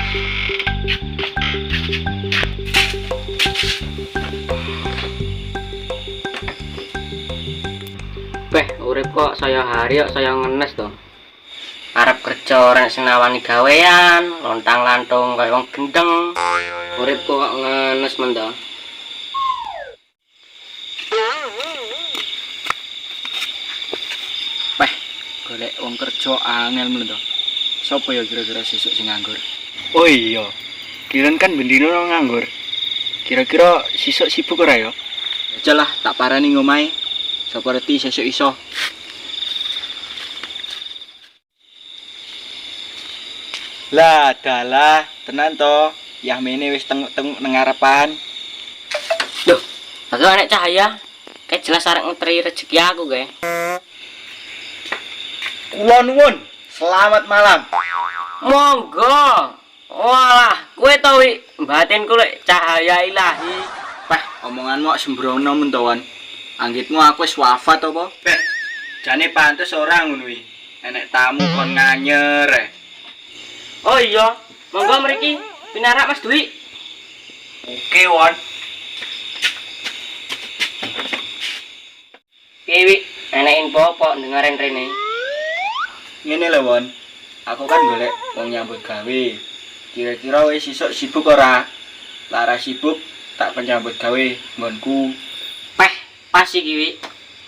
Beh, urip kok saya hari kok saya ngenes to. Arep kerja ora senawani gawean, lontang-lantung kaya wong gendeng. Urip kok ngenes men to. Peh, golek wong kerja angel men to. Sopo ya kira-kira sesuk sing nganggur? Oh iya. Kiran kan bendino nganggur. Kira-kira sesuk sibuk ora ya? Aja lah, tak parani ngomahe. Sapa reti sesuk iso. Lah, dalah, tenan to. Yahmene wis teng ngarepan. Loh, aku anek cahaya. Kayak jelas arek ngetri rezeki aku kae. Kula nuwun. Selamat malam. Monggo. Walah, kowe to wi batinku lek cahaya ilahi. Peh, omonganmu kok sembrono men to, Wan. Anggitmu aku wis wafat apa? Beh, jane pantes ora ngono wi. Enek tamu kon nganyer. Oh iya, monggo mriki pinarak Mas Dwi. Oke, Wan. Piye wi, enek info apa dengerin rene? Ngene lho, Wan. Aku kan golek wong nyambut gawe. Kira-kira wis sesuk sibuk ora? Lara sibuk tak penyambut gawe nggonku. Peh, pas iki wi.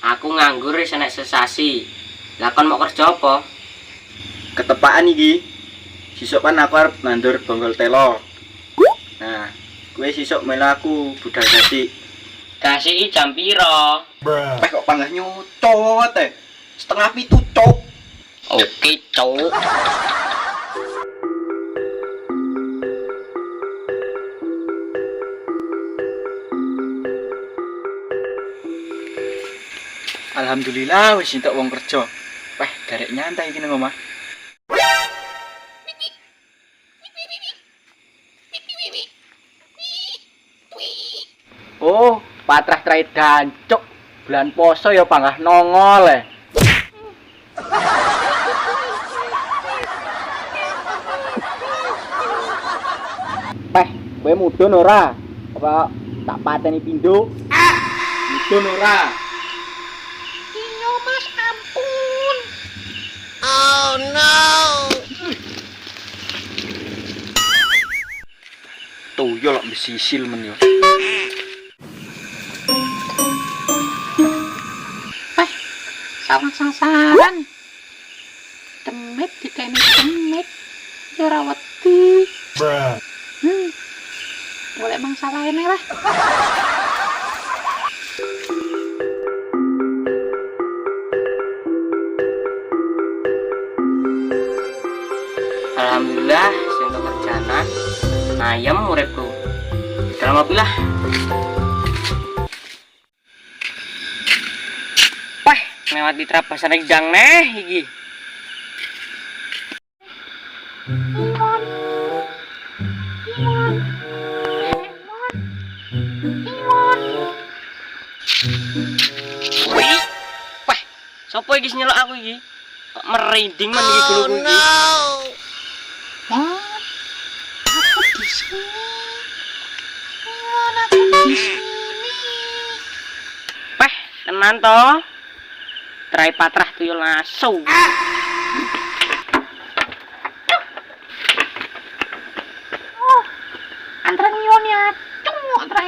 Aku nganggur wis enek sesasi. Lah kon mau kerja apa? Ketepaan iki. Sesuk kan aku arep nandur bonggol telo. Nah, kowe sesuk melu aku budal dadi. Kasih jam piro? Peh kok panggah nyucot teh. Setengah 7, Cuk. Oke, cowok. Alhamdulillah wis entuk wong kerja. Wah, garek nyantai iki nang omah. Oh, patrah trai dancuk. Bulan poso ya panggah nongol e. Peh, kowe mudhun ora? Apa tak pateni pindho? Mudhun ora? Iya mas, ampun. Oh no. Tuyul lak besisil men yo. Sarang-sasaran. Demit dikene demit. Ya ora wedi. Boleh masalah ini lah. Alhamdulillah, sing kerjaan ayam uripku. Dalam mobil lah. Wah, lewat di trapasan jang neh iki. Iwan. Iwan. Iwan. Wih. Wah, sopo iki nyelok aku iki? Kok merinding men iki guluku iki. Iwan. Aku di sini. Iwan, aku di sini. Peh, tenan toh? Trai patrah tuyul nasu. Oh, antara Iwan ya. Cung, antara.